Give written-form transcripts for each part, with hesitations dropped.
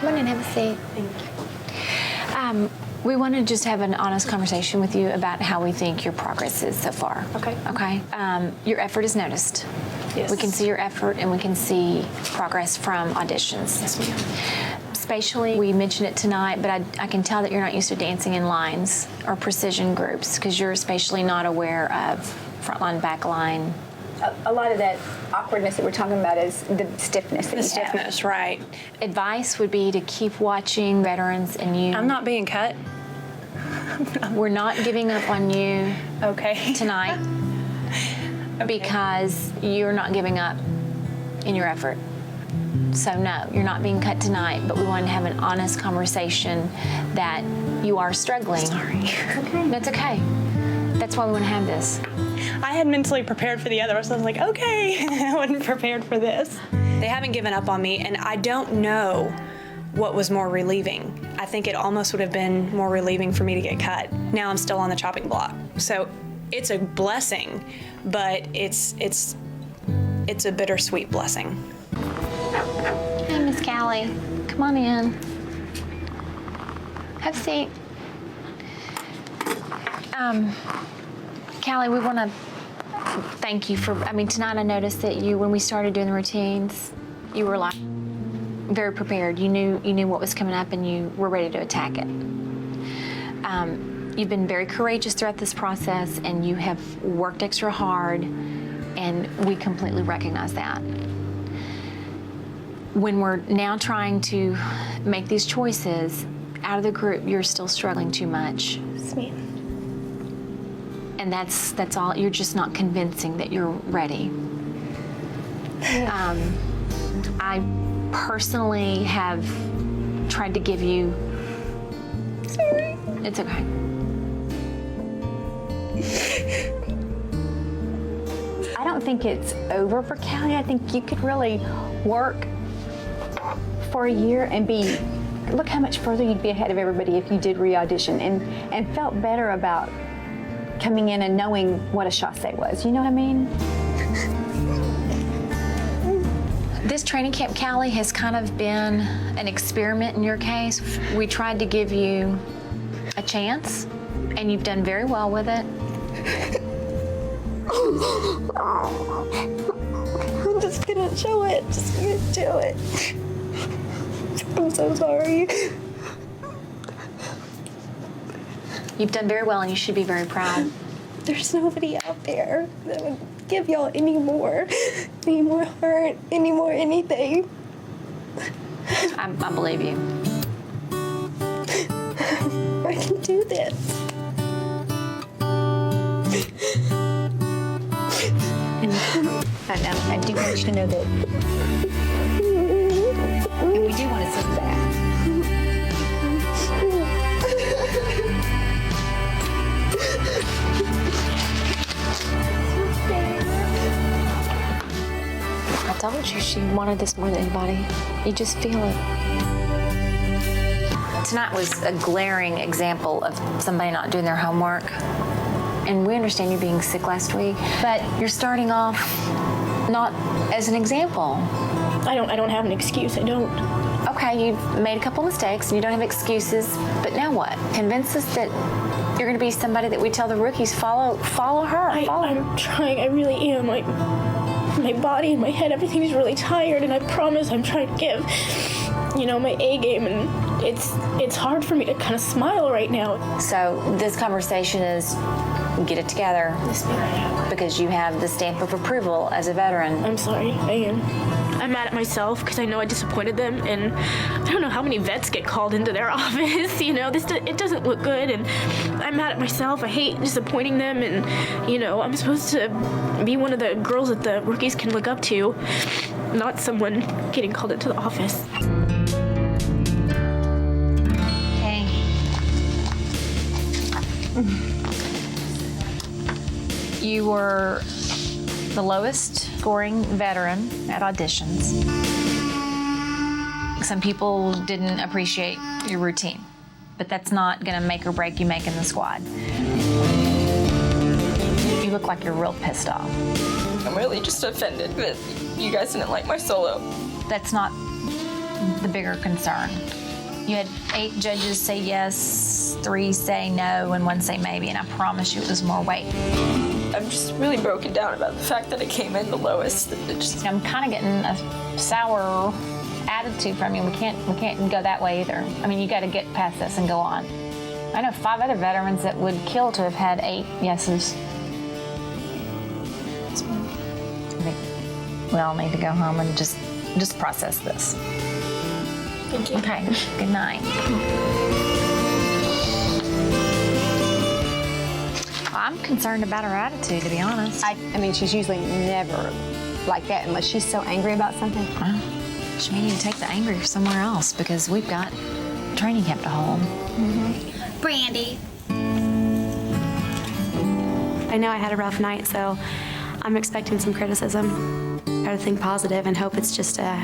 Come on in, have a seat. Thank you. We want to just have an honest conversation with you about how we think your progress is so far. Okay. Okay. Your effort is noticed. Yes. We can see your effort and we can see progress from auditions. Yes, ma'am. Spatially, we mentioned it tonight, but I can tell that you're not used to dancing in lines or precision groups because you're spatially not aware of front line, back line. A lot of that awkwardness that we're talking about is the stiffness that you have. Stiffness, right. Advice would be to keep watching veterans and you. I'm not being cut. We're not giving up on you Okay. tonight because you're not giving up in your effort. So no, you're not being cut tonight, but we want to have an honest conversation that you are struggling. Sorry. Okay. That's okay. That's why we want to have this. I had mentally prepared for the other, so I was like, okay, I wasn't prepared for this. They haven't given up on me, and I don't know what was more relieving. I think it almost would have been more relieving for me to get cut. Now I'm still on the chopping block. So it's a blessing, but it's a bittersweet blessing. Hey, Miss Kelli, come on in. Have a seat. Kelli, we want to thank you for, tonight I noticed that you, when we started doing the routines, you were like very prepared. You knew what was coming up and you were ready to attack it. You've been very courageous throughout this process and you have worked extra hard and we completely recognize that. When we're now trying to make these choices, out of the group, you're still struggling too much. Yes, ma'am. And that's all, you're just not convincing that you're ready. I personally have tried to give you... Sorry. It's okay. I don't think it's over for Kelli. I think you could really work for a year and look how much further you'd be ahead of everybody if you did re-audition and felt better about coming in and knowing what a chasse was. You know what I mean? This training camp, Kelli, has kind of been an experiment in your case. We tried to give you a chance, and you've done very well with it. I'm just gonna show it. Just gonna do it. I'm so sorry. You've done very well, and you should be very proud. There's nobody out there that would give y'all any more heart, any more anything. I believe you. I can do this. And I do want you to know that. And we do want to sit back. I told you she wanted this more than anybody. You just feel it. Tonight was a glaring example of somebody not doing their homework. And we understand you being sick last week, but you're starting off not as an example. I don't have an excuse. I don't. Okay, you've made a couple mistakes and you don't have excuses, but now what? Convince us that you're going to be somebody that we tell the rookies, follow her. I'm trying. I really am. My body and my head, everything's really tired, and I promise I'm trying to give, my A game, and it's hard for me to kind of smile right now. So this conversation is get it together. Yes, ma'am. Because you have the stamp of approval as a veteran. I'm sorry. I am. I'm mad at myself because I know I disappointed them, and I don't know how many vets get called into their office. It doesn't look good, and I'm mad at myself. I hate disappointing them, and I'm supposed to be one of the girls that the rookies can look up to, not someone getting called into the office. Hey. You were the lowest scoring veteran at auditions. Some people didn't appreciate your routine, but that's not gonna make or break you making the squad. You look like you're real pissed off. I'm really just offended that you guys didn't like my solo. That's not the bigger concern. You had 8 judges say yes, 3 say no, and 1 say maybe, and I promise you it was more weight. I'm just really broken down about the fact that it came in the lowest. I'm kind of getting a sour attitude from you. We can't go that way either. I mean, you got to get past this and go on. I know 5 other veterans that would kill to have had 8 yeses. I think we all need to go home and just process this. Thank you. Okay, good night. I'm concerned about her attitude, to be honest. I mean, she's usually never like that unless she's so angry about something. Well, she may need to take the anger somewhere else because we've got training camp to hold. Brandy. I know I had a rough night, so I'm expecting some criticism. I gotta think positive and hope it's just a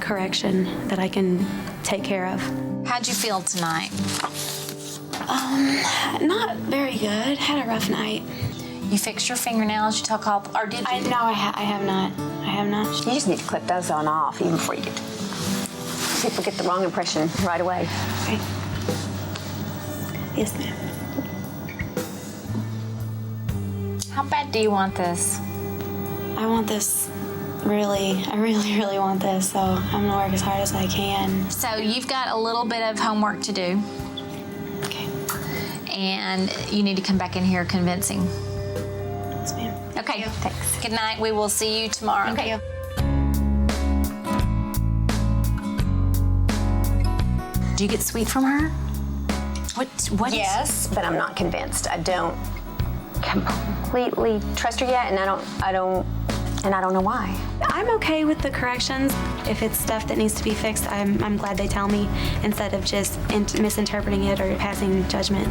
correction that I can take care of. How'd you feel tonight? Not very good. Had a rough night. You fixed your fingernails, you took off, or did you? No, I have not. I have not. You just need to clip those on off even before you get. People get the wrong impression right away. Okay. Yes, ma'am. How bad do you want this? I want this I really want this, so I'm gonna work as hard as I can. So you've got a little bit of homework to do, Okay. and you need to come back in here convincing. Yes, ma'am. Okay, thanks. Good night. We will see you tomorrow. Okay. Do you get sweet from her? What is- Yes, but I'm not convinced. I don't completely trust her yet, and I don't know why. I'm okay with the corrections. If it's stuff that needs to be fixed, I'm glad they tell me instead of just misinterpreting it or passing judgment.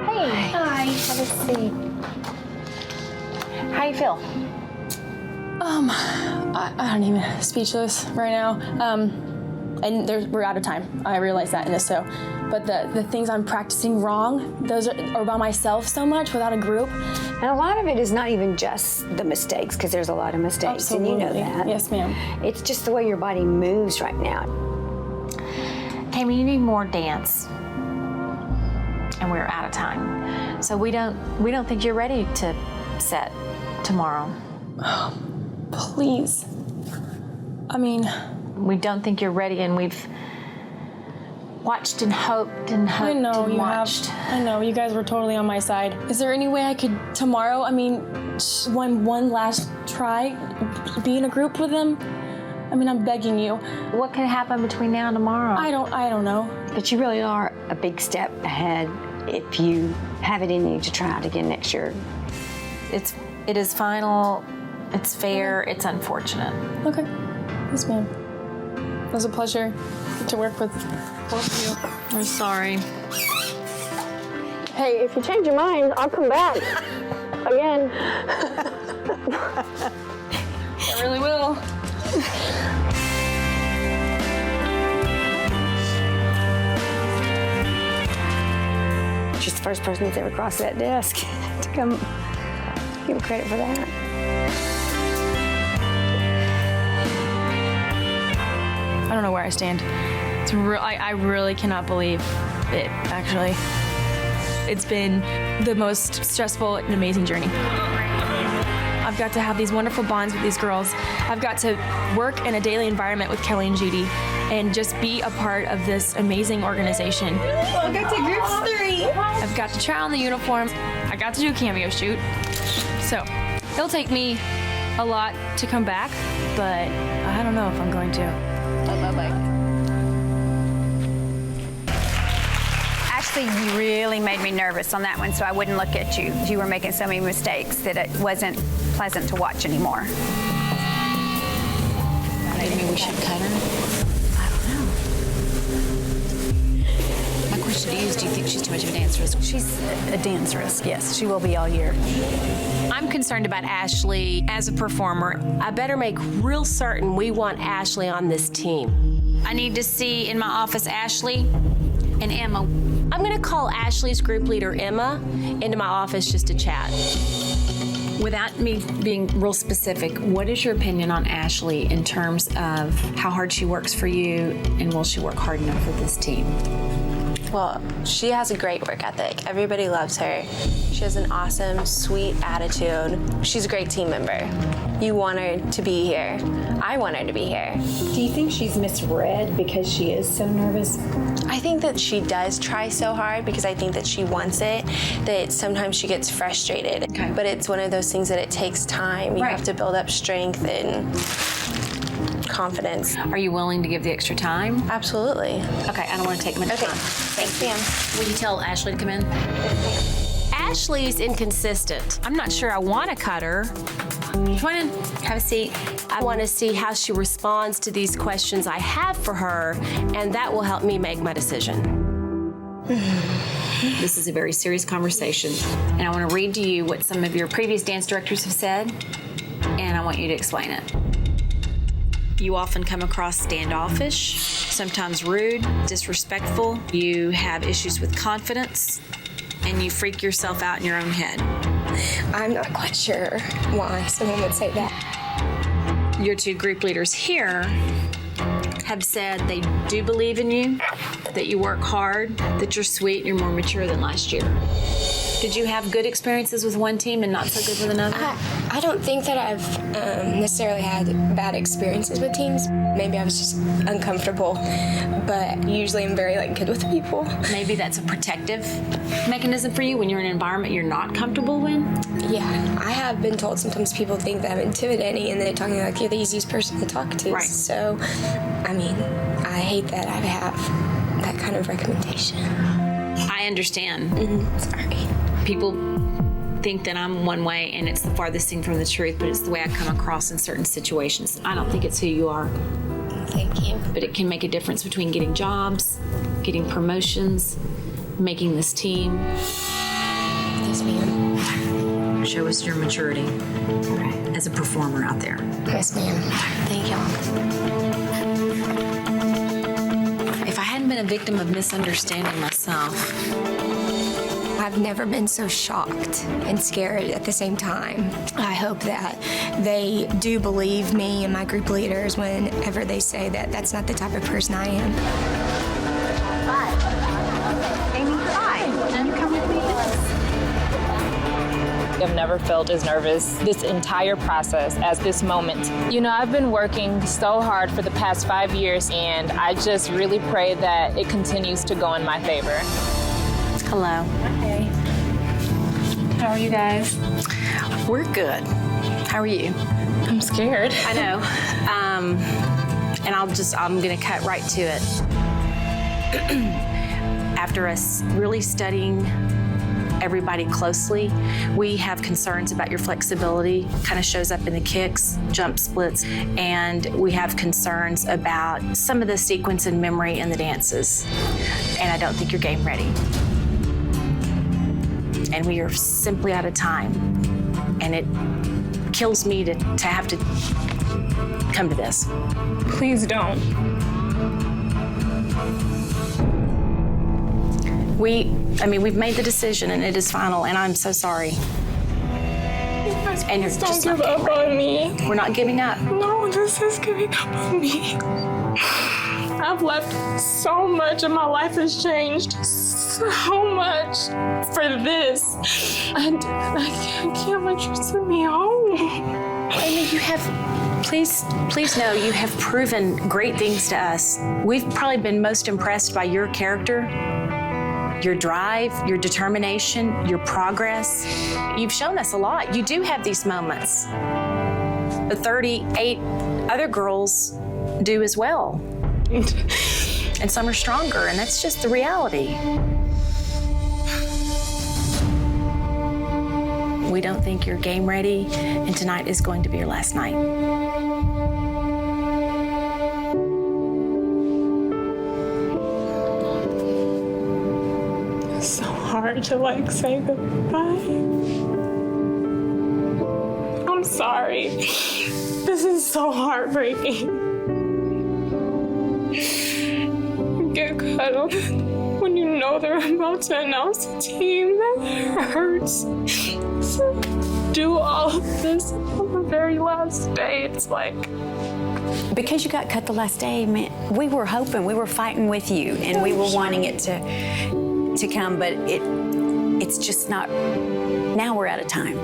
Hey. Hi. Have a seat. How you feel? I don't even, speechless right now. And we're out of time. I realize that in this, so. But the things I'm practicing wrong, those are by myself so much without a group. And a lot of it is not even just the mistakes, because there's a lot of mistakes, Absolutely. and you know that. Yes, ma'am. It's just the way your body moves right now. Tammy, you need more dance. And we're out of time. So we don't think you're ready to set tomorrow. Please. I mean, We don't think you're ready, and we've watched and hoped and hoped I know and you watched. have. I know you guys were totally on my side. Is there any way I could tomorrow? I mean, one last try, be in a group with them. I mean, I'm begging you. What could happen between now and tomorrow? I don't know. But you really are a big step ahead if you have it in you to try it again next year. It is final. It's fair. It's unfortunate. Okay. Yes, ma'am. It was a pleasure to work with both of you. We're sorry. Hey, if you change your mind, I'll come back. Again. I really will. She's the first person that's ever crossed that desk to come give her credit for that. I don't know where I stand. I really cannot believe it, actually. It's been the most stressful and amazing journey. I've got to have these wonderful bonds with these girls. I've got to work in a daily environment with Kelli and Judy and just be a part of this amazing organization. Welcome to Group 3. I've got to try on the uniforms. I got to do a cameo shoot. So it'll take me a lot to come back, but I don't know if I'm going to. Actually, you really made me nervous on that one, so I wouldn't look at you. You were making so many mistakes that it wasn't pleasant to watch anymore. Maybe we should cut her? I don't know. My question to you is, do you think she's too much of a dance risk? She's a dance risk, yes. She will be all year. I'm concerned about Ashley as a performer. I better make real certain we want Ashley on this team. I need to see in my office Ashley and Emma. I'm gonna call Ashley's group leader, Emma, into my office just to chat. Without me being real specific, what is your opinion on Ashley in terms of how hard she works for you, and will she work hard enough for this team? Well, she has a great work ethic. Everybody loves her. She has an awesome, sweet attitude. She's a great team member. You want her to be here. I want her to be here. Do you think she's misread because she is so nervous? I think that she does try so hard because I think that she wants it, that sometimes she gets frustrated. Okay. But it's one of those things that it takes time. You have to build up strength and confidence. Are you willing to give the extra time? Absolutely. Okay, I don't want to take much time. Thanks, ma'am. Will you tell Ashley to come in? Ashley's inconsistent. I'm not sure I want to cut her. Come on in, have a seat. I want to see how she responds to these questions I have for her, and that will help me make my decision. This is a very serious conversation, and I want to read to you what some of your previous dance directors have said, and I want you to explain it. You often come across standoffish, sometimes rude, disrespectful. You have issues with confidence, and you freak yourself out in your own head. I'm not quite sure why someone would say that. Your two group leaders here have said they do believe in you, that you work hard, that you're sweet, and you're more mature than last year. Did you have good experiences with one team and not so good with another? I don't think that I've necessarily had bad experiences with teams. Maybe I was just uncomfortable, but usually I'm very good with people. Maybe that's a protective mechanism for you when you're in an environment you're not comfortable in? Yeah, I have been told sometimes people think that I'm intimidating and they're talking like you're the easiest person to talk to. Right. So, I mean, I hate that I have that kind of recommendation. I understand. Sorry. People think that I'm one way and it's the farthest thing from the truth, but it's the way I come across in certain situations. I don't think it's who you are. Thank you. But it can make a difference between getting jobs, getting promotions, making this team. Yes, ma'am. Show us your maturity as a performer out there. Yes, ma'am. Thank you. If I hadn't been a victim of misunderstanding myself, I've never been so shocked and scared at the same time. I hope that they do believe me and my group leaders whenever they say that that's not the type of person I am. I've never felt as nervous this entire process as this moment. You know, I've been working so hard for the past 5 years, and I just really pray that it continues to go in my favor. hello. Hey. How are you guys? We're good. How are you? I'm scared. I know. And I'm gonna cut right to it. After us really studying everybody closely, we have concerns about your flexibility. Kind of shows up in the kicks, jump splits, and we have concerns about some of the sequence and memory in the dances. And I don't think you're game ready. And we are simply out of time. And it kills me to have to come to this. Please don't. We've made the decision and it is final, and I'm so sorry. And you're just don't give up on me. We're not giving up. No, this is giving up on me. I've left so much and my life has changed so much for this. And I can't let you send me home. Amy, you have, please know you have proven great things to us. We've probably been most impressed by your character, your drive, your determination, your progress. You've shown us a lot. You do have these moments. The 38 other girls do as well. And some are stronger, and that's just the reality. We don't think you're game ready, and tonight is going to be your last night. It's so hard to say goodbye. I'm sorry. This is so heartbreaking. Get cuddled when you know they're about to announce a team. That hurts. So do all of this on the very last day. It's like, because you got cut the last day, man, we were hoping, we were fighting with you, and we were wanting it to come, but it's just not. Now we're out of time.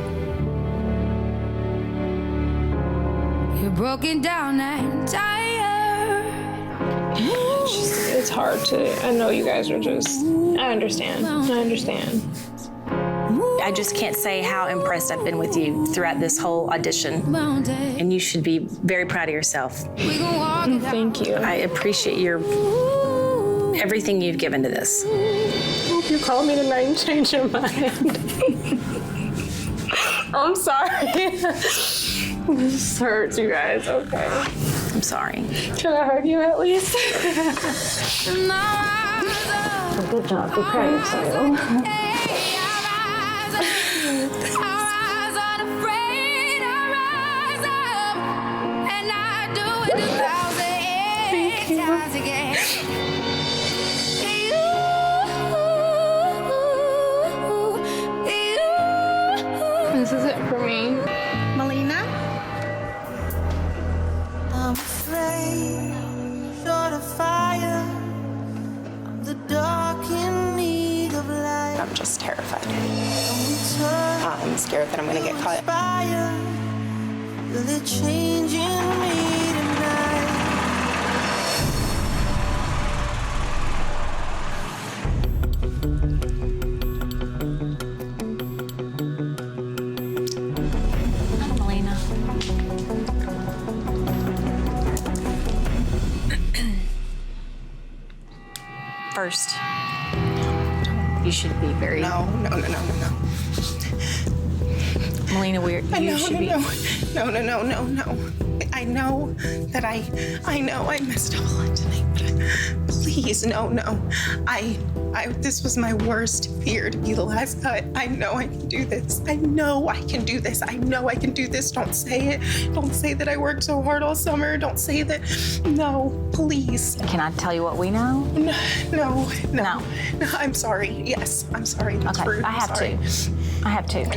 You're broken down and tired. it's hard to. I know you guys are just. I understand. I just can't say how impressed I've been with you throughout this whole audition. And you should be very proud of yourself. Thank you. I appreciate everything you've given to this. I hope you call me tonight and change your mind. I'm sorry. This hurts, you guys. Okay. I'm sorry. Can I hug you at least? Good job. Be proud of yourself. This is it for me. Melina? I'm afraid, short of fire, I'm the dark in need of light. I'm just terrified. I'm scared that I'm gonna get caught. Will it change in me tonight? Melina. First, you should be very... No. Melina, No. I know that I know I messed up a lot tonight, but please, no. This was my worst fear, to be the last cut. I know I can do this. I know I can do this. Don't say it. Don't say that I worked so hard all summer. Don't say that. No, please. Can I tell you what we know? No. I'm sorry. Yes, I'm sorry. That's rude. I have to.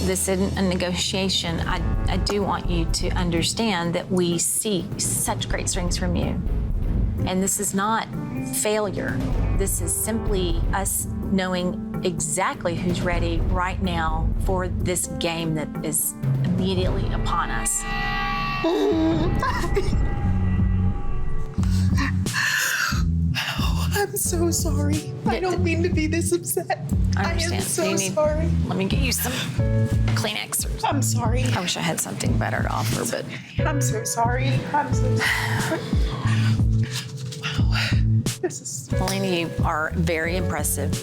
This isn't a negotiation. I do want you to understand that we see such great strengths from you. And this is not failure. This is simply us knowing exactly who's ready right now for this game that is immediately upon us. I'm so sorry. I don't mean to be this upset. I understand. am so sorry. Let me get you some Kleenex. I'm sorry. I wish I had something better to offer, but... I'm so sorry. Wow. This is... Melina, you are very impressive.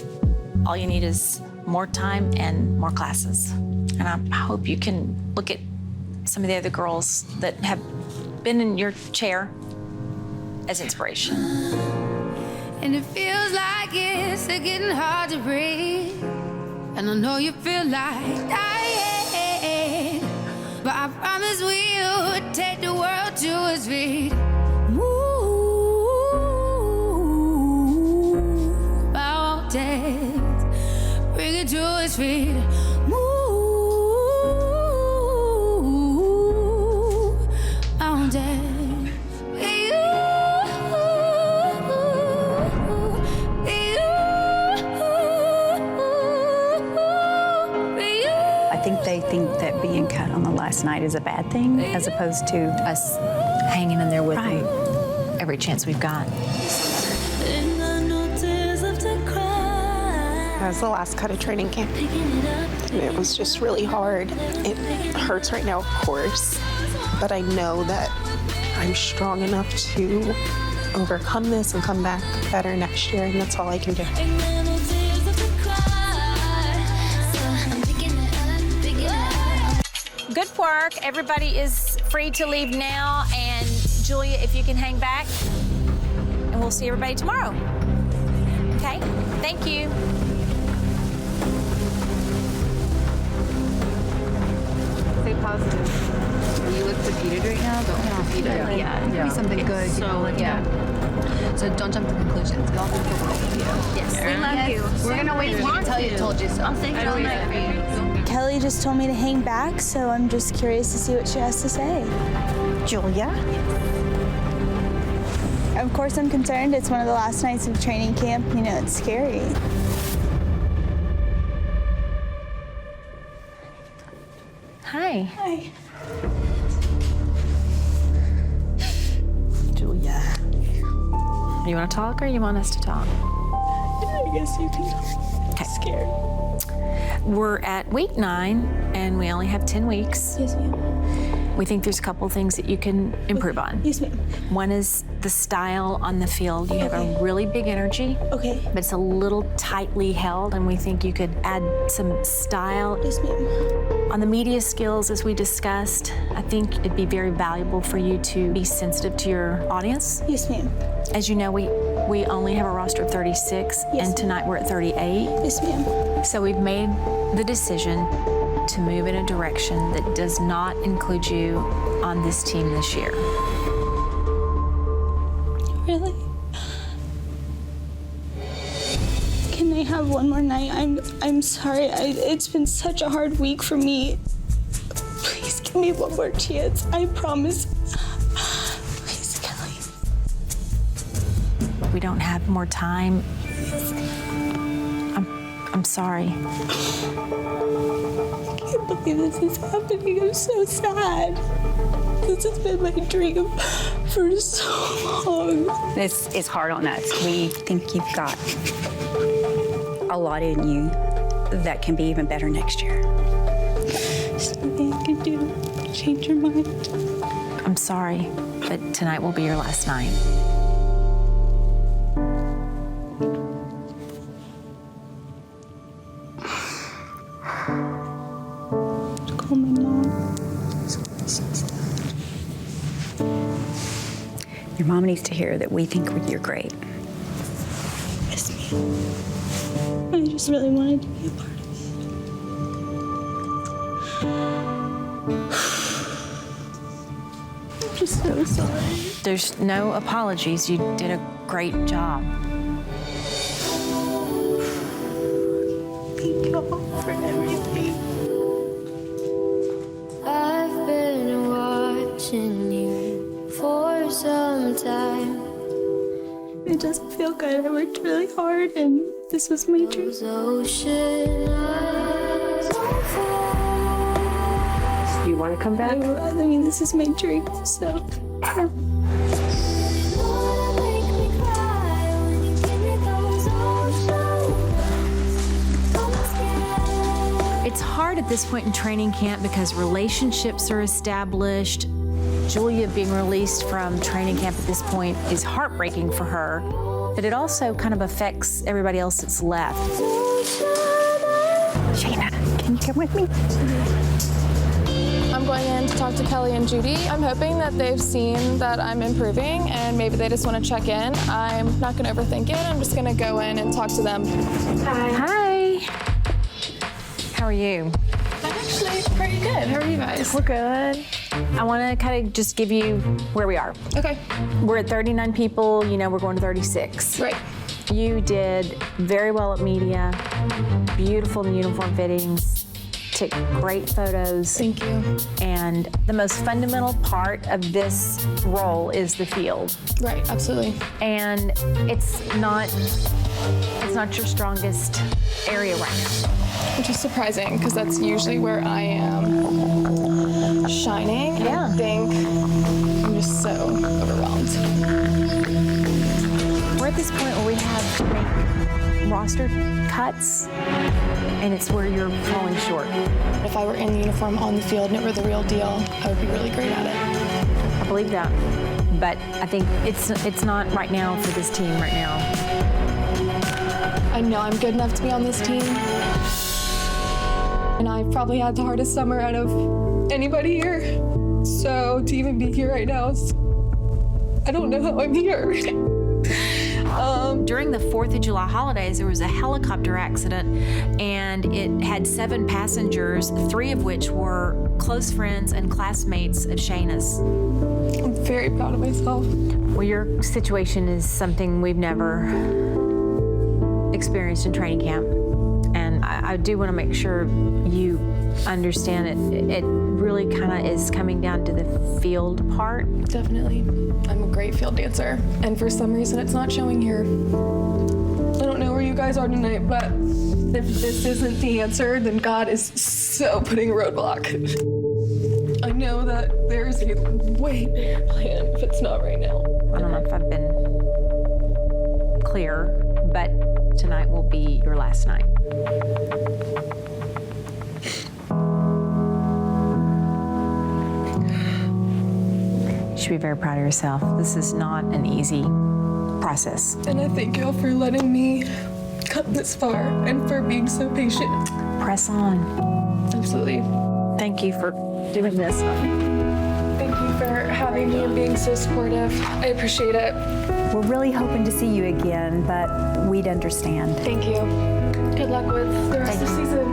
All you need is more time and more classes. And I hope you can look at some of the other girls that have been in your chair as inspiration. And it feels like it's getting hard to breathe. And I know you feel like dying, but I promise we would take the world to its feet. Move mountains, bring it to its feet. Move mountains. I think they think that being cut on the last night is a bad thing, as opposed to us hanging in there with them every chance we've got. That was the last cut of training camp. And it was just really hard. It hurts right now, of course, but I know that I'm strong enough to overcome this and come back better next year, and that's all I can do. Good work. Everybody is free to leave now. And Julia, if you can hang back, and we'll see everybody tomorrow. Okay? Thank you. Stay positive. You look defeated right now. Don't look defeated. Yeah. Be something good. So So don't jump to conclusions. Go off with the world with you. Yes. We love you. We're gonna wait for you to tell you told you so. I'm thinking all night for you. Kelli just told me to hang back, so I'm just curious to see what she has to say. Julia? Of course I'm concerned. It's one of the last nights of training camp. You know, it's scary. Hi. Hi. Julia. You want to talk or you want us to talk? I guess you can talk. Okay. Scared. We're at week 9, and we only have 10 weeks. Yes, ma'am. We think there's a couple things that you can improve on. Yes, ma'am. One is the style on the field. You have a really big energy, Okay. but it's a little tightly held, and we think you could add some style. Yes, ma'am. On the media skills, as we discussed, I think it'd be very valuable for you to be sensitive to your audience. Yes, ma'am. As you know, we only have a roster of 36, and tonight we're at 38. Yes, ma'am. So we've made the decision to move in a direction that does not include you on this team this year. Really? Can I have one more night? I'm sorry. It's been such a hard week for me. Please give me one more chance. I promise. Please, Kelli. We don't have more time. I'm sorry. I can't believe this is happening. I'm so sad. This has been my dream for so long. This is hard on us. We think you've got a lot in you that can be even better next year. There's nothing I can do to change your mind. I'm sorry, but tonight will be your last night. Call my mom. Your mom needs to hear that we think you're great. Yes, ma'am. I just really wanted to be a part of it. I'm just so sorry. There's no apologies. You did a great job. Thank you all for everything. I've been watching you for some time. It doesn't feel good. I worked really hard, and this was my dream. Do you want to come back? I mean, this is my dream, so. Yeah. It's hard at this point in training camp because relationships are established. Julia being released from training camp at this point is heartbreaking for her, but it also kind of affects everybody else that's left. Shayna, can you come with me? I'm going in to talk to Kelli and Judy. I'm hoping that they've seen that I'm improving and maybe they just want to check in. I'm not going to overthink it. I'm just going to go in and talk to them. Hi. How are you? I'm actually pretty good. How are you guys? We're good. I want to kind of just give you where we are. Okay. We're at 39 people. You know, we're going to 36. Right. You did very well at media. Beautiful uniform fittings. Took great photos. Thank you. And the most fundamental part of this role is the field. Right, absolutely. And it's not your strongest area right now. Which is surprising because that's usually where I am shining. Yeah. I think I'm just so overwhelmed. We're at this point where we have to make roster cuts, and it's where you're falling short. If I were in the uniform on the field and it were the real deal, I would be really great at it. I believe that. But I think it's not right now for this team right now. I know I'm good enough to be on this team. And I've probably had the hardest summer out of anybody here. So to even be here right now, I don't know how I'm here. During the 4th of July holidays, there was a helicopter accident, and it had 7 passengers, 3 of which were close friends and classmates of Shayna's. I'm very proud of myself. Well, your situation is something we've never experienced in training camp. And I do want to make sure you understand it really kind of is coming down to the field part. Definitely. I'm a great field dancer, and for some reason it's not showing here. I don't know where you guys are tonight, but if this isn't the answer, then God is so putting a roadblock. I know that there's a way bigger plan if it's not right now. I don't know if I've been clear, but tonight will be your last night. You should be very proud of yourself. This is not an easy process. And I thank y'all for letting me come this far and for being so patient. Press on. Absolutely. Thank you for doing this. Thank you for having me and being so supportive. I appreciate it. We're really hoping to see you again, but we'd understand. Thank you. Good luck with the rest of the season.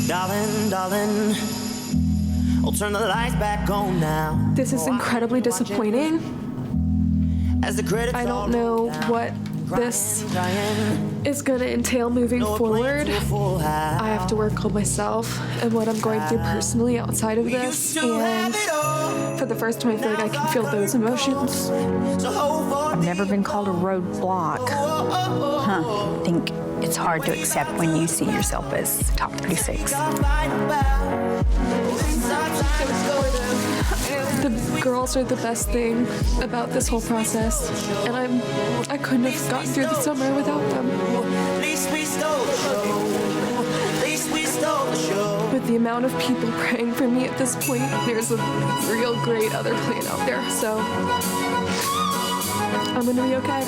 Darling, darling, I'll turn the lights back on now. This is incredibly disappointing. I don't know what this is going to entail moving forward. I have to work on myself and what I'm going through personally outside of this. And for the first time, I feel like I can feel those emotions. I've never been called a roadblock. I think it's hard to accept when you see yourself as top 36. The girls are the best thing about this whole process, and I couldn't have gotten through the summer without them. With the amount of people praying for me at this point, there's a real great other plan out there, so I'm gonna be okay.